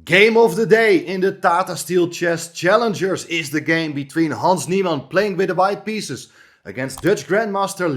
Game of the day in the Tata Steel Challengers is the game between Hans Niemann playing with the white pieces against Dutch Grandmaster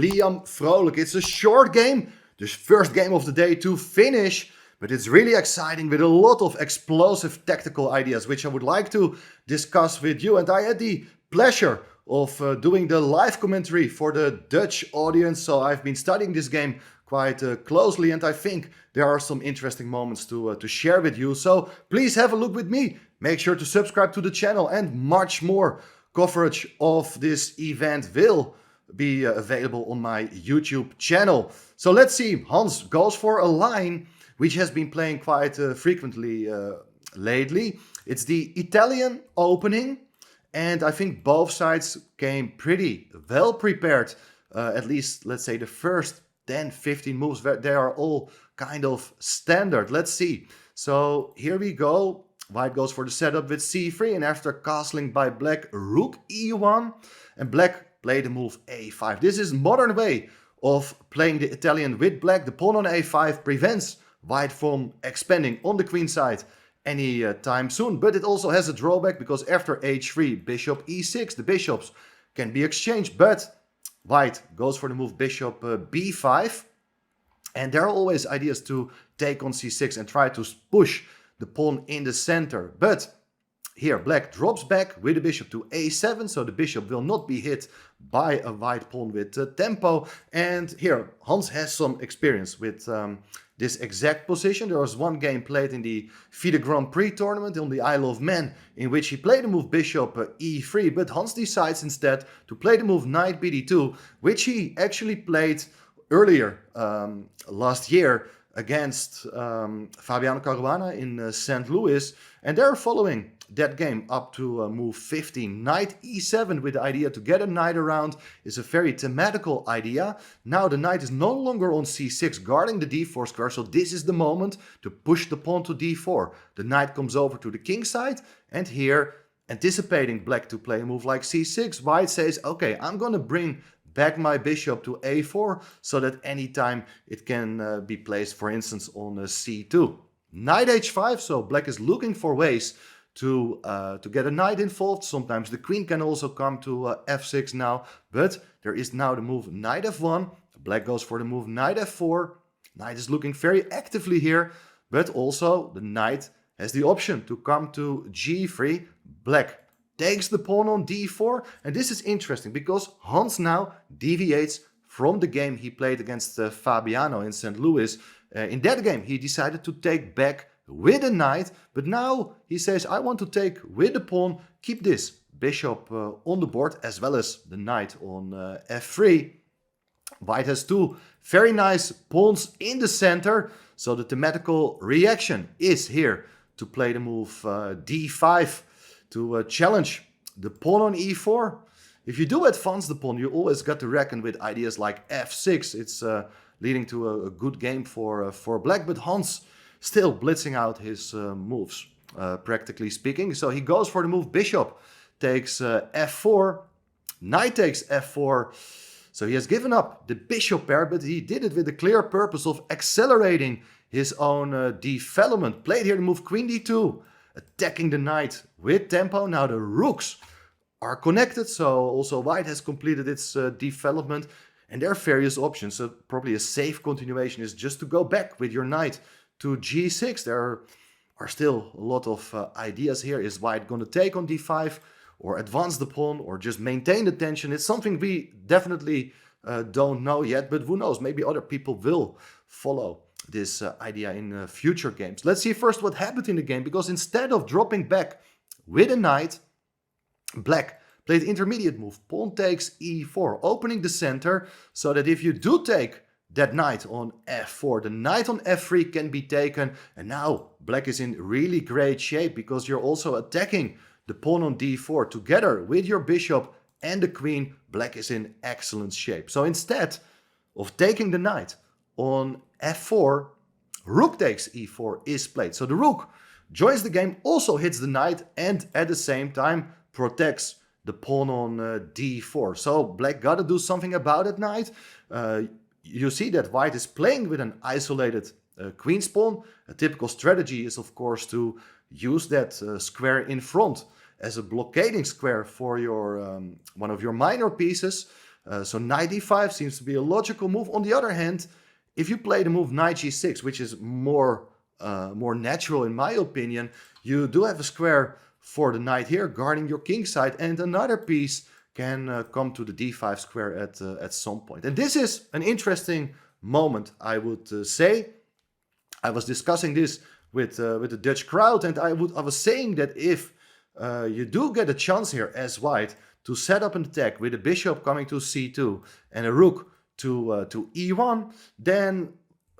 Vrolijk. It's a short game, the first game of the day to finish, but it's really exciting with a lot of explosive tactical ideas which I would like to discuss with you. And I had the pleasure of doing the live commentary for the Dutch audience, so I've been studying this game quite closely, and I think there are some interesting moments to share with you. So please have a look with me. Make sure to subscribe to the channel, and much more coverage of this event will be available on my YouTube channel. So let's see. Hans goes for a line which has been playing quite frequently lately. It's the Italian opening, and I think both sides came pretty well prepared. At least, let's say, the first 10-15 moves, they are all kind of standard. Let's see. So here we go. White goes for the setup with c3, and after castling by black, rook e1, and black played the move a5. This is modern way of playing the Italian with black. The pawn on a5 prevents white from expanding on the queen side any time soon, but it also has a drawback because after h3, bishop e6, the bishops can be exchanged, but white goes for the move bishop b5, and there are always ideas to take on c6 and try to push the pawn in the center. But here black drops back with the bishop to a7, so the bishop will not be hit by a white pawn with tempo. And here Hans has some experience with this exact position. There was one game played in the FIDE Grand Prix tournament on the Isle of Man in which he played the move bishop e3, but Hans decides instead to play the move knight bd2, which he actually played earlier last year against Fabiano Caruana in St. Louis, and they're following that game up to move 15. Knight e7 with the idea to get a knight around is a very thematical idea. Now the knight is no longer on c6 guarding the d4 square, so this is the moment to push the pawn to d4. The knight comes over to the king side, and here, anticipating black to play a move like c6, white says, okay, I'm gonna bring back my bishop to a4 so that anytime it can be placed, for instance, on c2. Knight h5, so black is looking for ways to get a knight involved. Sometimes the queen can also come to f6 now, but there is now the move knight f1. Black goes for the move knight f4. Knight is looking very actively here, but also the knight has the option to come to g3. Black takes the pawn on d4, and this is interesting because Hans now deviates from the game he played against Fabiano in St. Louis. In that game he decided to take back with a knight, but now he says, I want to take with the pawn, keep this bishop on the board as well as the knight on f3. White has two very nice pawns in the center, so the thematical reaction is here to play the move d5 to challenge the pawn on e4. If you do advance the pawn, you always got to reckon with ideas like f6. It's leading to a good game for black, but Hans still blitzing out his moves, practically speaking. So he goes for the move bishop takes f4, knight takes f4. So he has given up the bishop pair, but he did it with the clear purpose of accelerating his own development. Played here the move queen d2, attacking the knight with tempo. Now the rooks are connected, so also white has completed its development, and there are various options. So probably a safe continuation is just to go back with your knight to g6. There are still a lot of ideas here. Is white going to take on d5 or advance the pawn or just maintain the tension? It's something we definitely don't know yet, but who knows, maybe other people will follow this idea in future games. Let's see first what happened in the game, because instead of dropping back with a knight, black played intermediate move, pawn takes e4, opening the center so that if you do take that knight on f4, the knight on f3 can be taken, and now black is in really great shape because you're also attacking the pawn on d4 together with your bishop and the queen. Black is in excellent shape. So instead of taking the knight on f4, rook takes e4 is played. So the rook joins the game, also hits the knight, and at the same time protects the pawn on d4. So black got to do something about it, knight. You see that white is playing with an isolated queen's pawn. A typical strategy is, of course, to use that square in front as a blockading square for your one of your minor pieces. So knight d5 seems to be a logical move. On the other hand, if you play the move knight g6, which is more natural in my opinion, you do have a square for the knight here, guarding your king side, and another piece can come to the d5 square at some point. And this is an interesting moment, I would say. I was discussing this with the Dutch crowd, and I was saying that if you do get a chance here as white to set up an attack with a bishop coming to c2 and a rook to e1, then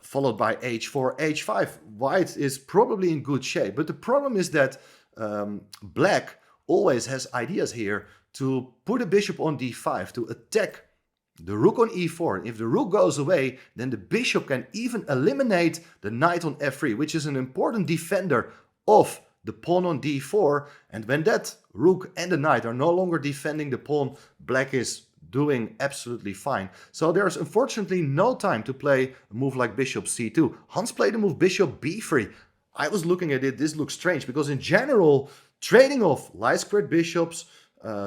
followed by h4, h5, white is probably in good shape. But the problem is that black always has ideas here to put a bishop on d5, to attack the rook on e4. And if the rook goes away, then the bishop can even eliminate the knight on f3, which is an important defender of the pawn on d4. And when that rook and the knight are no longer defending the pawn, black is doing absolutely fine. So there's unfortunately no time to play a move like bishop c2. Hans played the move bishop b3. I was looking at it, this looks strange, because in general, trading off light squared bishops,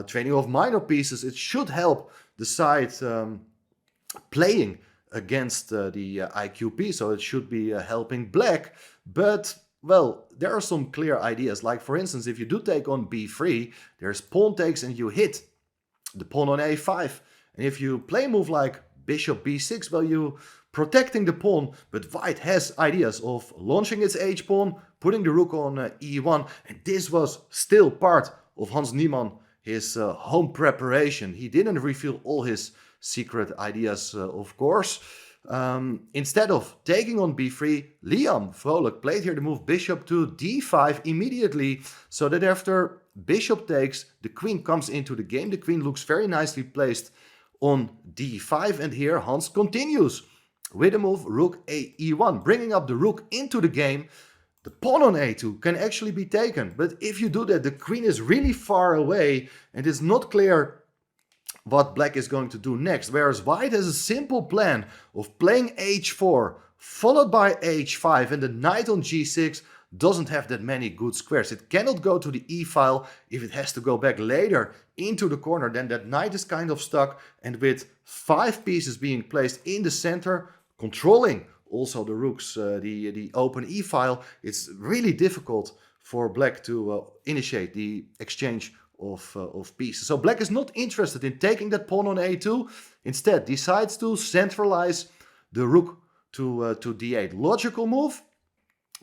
trading off minor pieces, it should help the side playing against the IQP, so it should be helping black. But, well, there are some clear ideas, like for instance, if you do take on b3, there's pawn takes and you hit the pawn on a5. And if you play a move like bishop b6, well, you protecting the pawn, but white has ideas of launching its h-pawn, putting the rook on e1, and this was still part of Hans Niemann, his home preparation. He didn't reveal all his secret ideas, of course. Instead of taking on b3, Liam Vrolijk played here the move bishop to d5 immediately, so that after bishop takes, the queen comes into the game. The queen looks very nicely placed on d5, and here Hans continues with the move rook a e1, bringing up the rook into the game. The pawn on a2 can actually be taken, but if you do that, the queen is really far away and it's not clear what black is going to do next, whereas white has a simple plan of playing h4 followed by h5, and the knight on g6 doesn't have that many good squares. It cannot go to the e file. If it has to go back later into the corner, then that knight is kind of stuck, and with 5 pieces being placed in the center, controlling also the rooks, the open e file, it's really difficult for black to initiate the exchange of pieces. So black is not interested in taking that pawn on a2, instead decides to centralize the rook to d8. Logical move.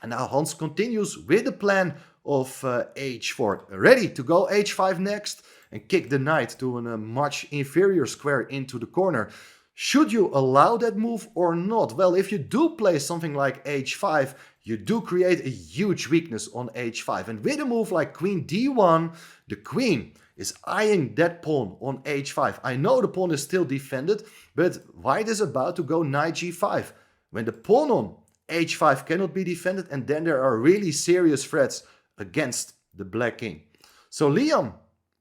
And now Hans continues with the plan of h4, ready to go h5 next and kick the knight to a much inferior square into the corner. Should you allow that move or not? Well, if you do play something like h5, you do create a huge weakness on h5. And with a move like queen d1, the queen is eyeing that pawn on h5. I know the pawn is still defended, but white is about to go knight g5. When the pawn on h5 cannot be defended, and then there are really serious threats against the black king. So Liam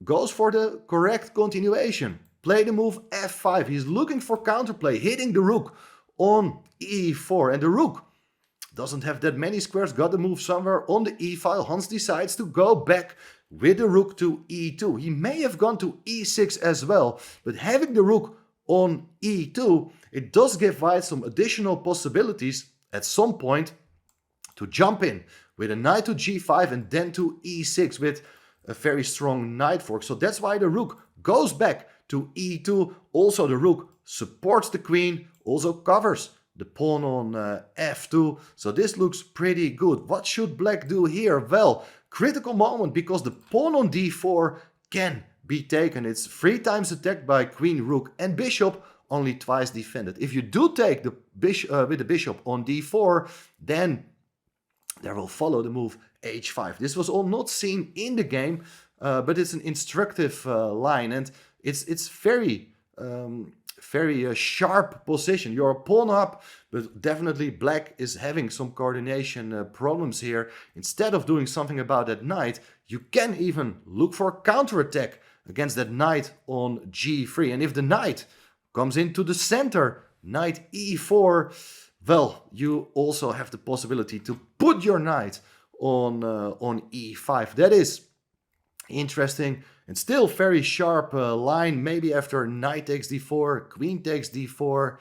goes for the correct continuation. Play the move f5. He's looking for counterplay, hitting the rook on e4. And the rook doesn't have that many squares, got the move somewhere on the e file. Hans decides to go back with the rook to e2. He may have gone to e6 as well, but having the rook on e2, it does give white some additional possibilities at some point to jump in with a knight to g5 and then to e6 with a very strong knight fork. So that's why the rook goes back to e2. Also the rook supports the queen, also covers the pawn on f2. So this looks pretty good. What should black do here? Well, critical moment, because the pawn on d4 can be taken. It's 3 times attacked by queen, rook and bishop, only twice defended. If you do take the bishop with the bishop on d4, then there will follow the move h5. This was all not seen in the game, but it's an instructive line, and it's very sharp position. You're a pawn up, but definitely black is having some coordination problems here. Instead of doing something about that knight, you can even look for a counterattack against that knight on g3. And if the knight comes into the center, knight e4, well, you also have the possibility to put your knight on e5. That is interesting. And still very sharp line. Maybe after knight takes d4, queen takes d4.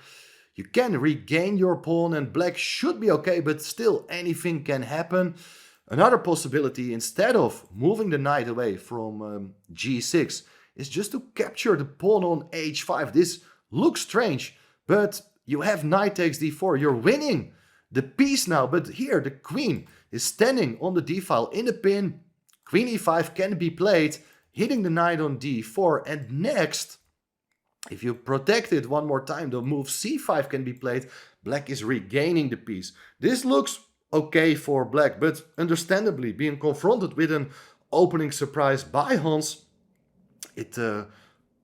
You can regain your pawn and black should be okay, but still anything can happen. Another possibility, instead of moving the knight away from g6, is just to capture the pawn on h5. This looks strange, but you have knight takes d4. You're winning the piece now, but here the queen is standing on the d file in the pin. Queen e5 can be played, hitting the knight on d4, and next, if you protect it one more time, the move c5 can be played. Black is regaining the piece. This looks okay for black, but understandably, being confronted with an opening surprise by Hans, it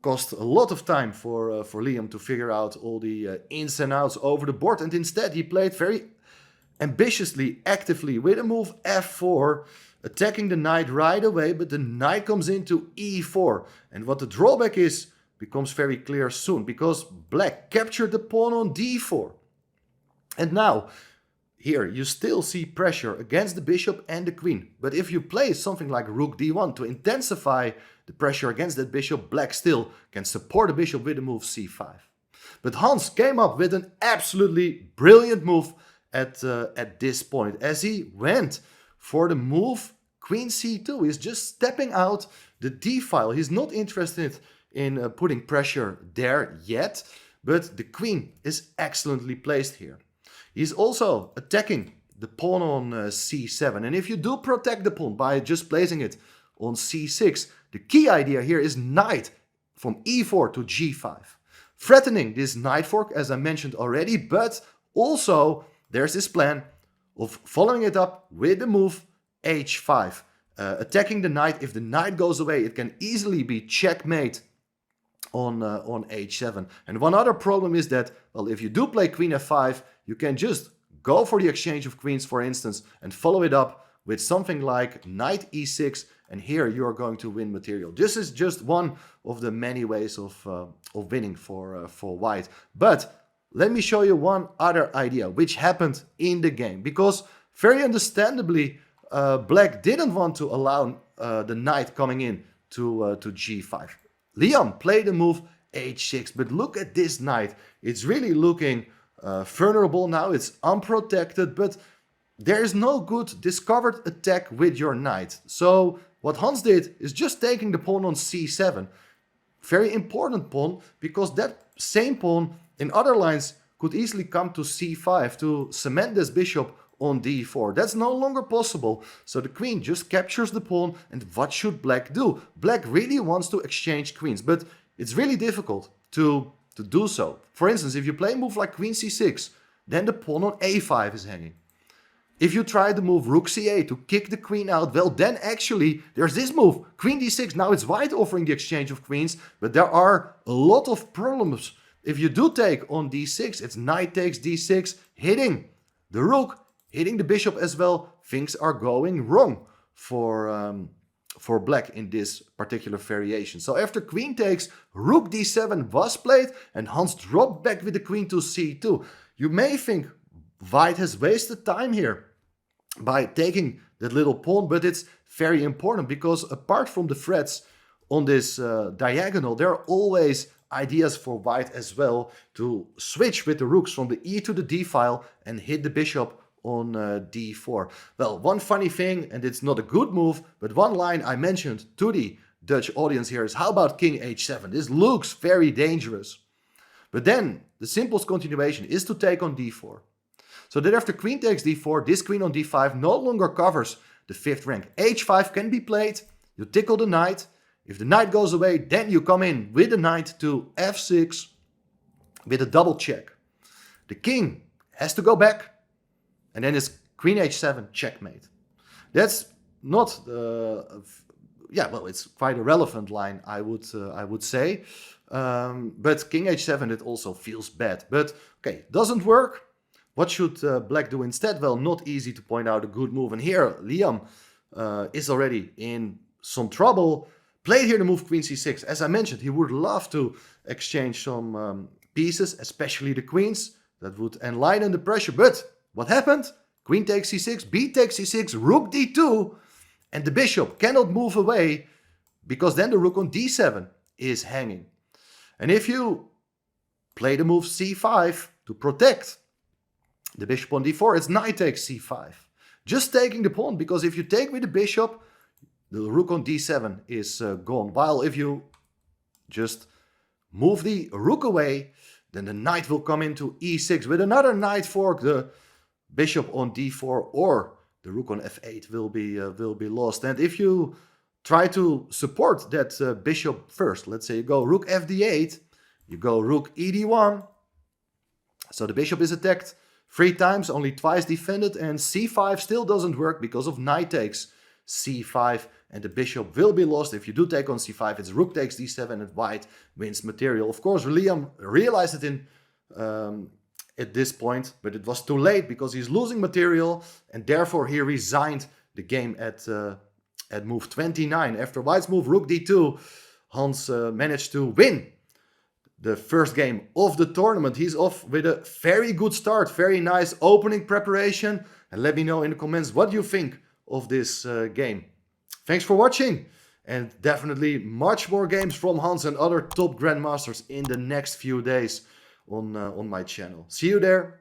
cost a lot of time for Liam to figure out all the ins and outs over the board, and instead he played very ambitiously, actively with a move f4, attacking the knight right away, but the knight comes into e4. And what the drawback is becomes very clear soon, because black captured the pawn on d4. And now, here you still see pressure against the bishop and the queen. But if you play something like rook d1 to intensify the pressure against that bishop, black still can support the bishop with the move c5. But Hans came up with an absolutely brilliant move at this point, as he went for the move queen c2. He's just stepping out the d file. He's not interested in putting pressure there yet, but the queen is excellently placed here. He's also attacking the pawn on c7, and if you do protect the pawn by just placing it on c6, the key idea here is knight from e4 to g5, threatening this knight fork, as I mentioned already, but also there's this plan of following it up with the move h5, attacking the knight. If the knight goes away, it can easily be checkmate on h7. And one other problem is that, well, if you do play queen f5, you can just go for the exchange of queens, for instance, and follow it up with something like knight e6, and here you're going to win material. This is just one of the many ways of winning for white. But let me show you one other idea which happened in the game, because very understandably black didn't want to allow the knight coming in to g5. Liam played the move h6, but look at this knight. It's really looking vulnerable now. It's unprotected, but there is no good discovered attack with your knight. So what Hans did is just taking the pawn on c7. Very important pawn, because that same pawn in other lines could easily come to c5 to cement this bishop on d4. That's no longer possible. So the queen just captures the pawn, and what should black do? Black really wants to exchange queens, but it's really difficult to do so. For instance, if you play a move like queen c6, then the pawn on a5 is hanging. If you try the move rook c8 to kick the queen out, well, then actually there's this move, queen d6. Now it's white offering the exchange of queens, but there are a lot of problems. If you do take on d6, it's knight takes d6, hitting the rook, hitting the bishop as well. Things are going wrong for black in this particular variation. So after queen takes, rook d7 was played, and Hans dropped back with the queen to c2. You may think white has wasted time here by taking that little pawn, but it's very important, because apart from the threats on this diagonal, there are always ideas for white as well to switch with the rooks from the e to the d file and hit the bishop on d4. Well, one funny thing, and it's not a good move, but one line I mentioned to the Dutch audience here is, how about king h7? This looks very dangerous. But then the simplest continuation is to take on d4. So that after queen takes d4, this queen on d5 no longer covers the 5th rank. h5 can be played, you tickle the knight. If the knight goes away, then you come in with the knight to f6 with a double check. The king has to go back, and then it's queen h7 checkmate. That's not, well, it's quite a relevant line, I would say. But king h7, it also feels bad. But okay, doesn't work. What should black do instead? Well, not easy to point out a good move. And here, Liam is already in some trouble. Played here the move queen c6. As I mentioned, he would love to exchange some pieces, especially the queens. That would enlighten the pressure. But what happened? Queen takes c6, b takes c6, rook d2, and the bishop cannot move away because then the rook on d7 is hanging. And if you play the move c5 to protect the bishop on d4, it's knight takes c5. Just taking the pawn, because if you take with the bishop, the rook on d7 is gone. While if you just move the rook away, then the knight will come into e6. With another knight fork, the bishop on d4 or the rook on f8 will be lost. And if you try to support that bishop first, let's say you go rook fd8, you go rook ed1, so the bishop is attacked 3 times, only twice defended, and c5 still doesn't work because of knight takes c5, and the bishop will be lost. If you do take on c5, it's rook takes d7 and white wins material. Of course, Liam realized it at this point, but it was too late because he's losing material, and therefore he resigned the game at move 29. After white's move rook d2, Hans managed to win the first game of the tournament. He's off with a very good start, very nice opening preparation, and let me know in the comments what you think of this game. Thanks for watching, and definitely much more games from Hans and other top grandmasters in the next few days on my channel. See you there.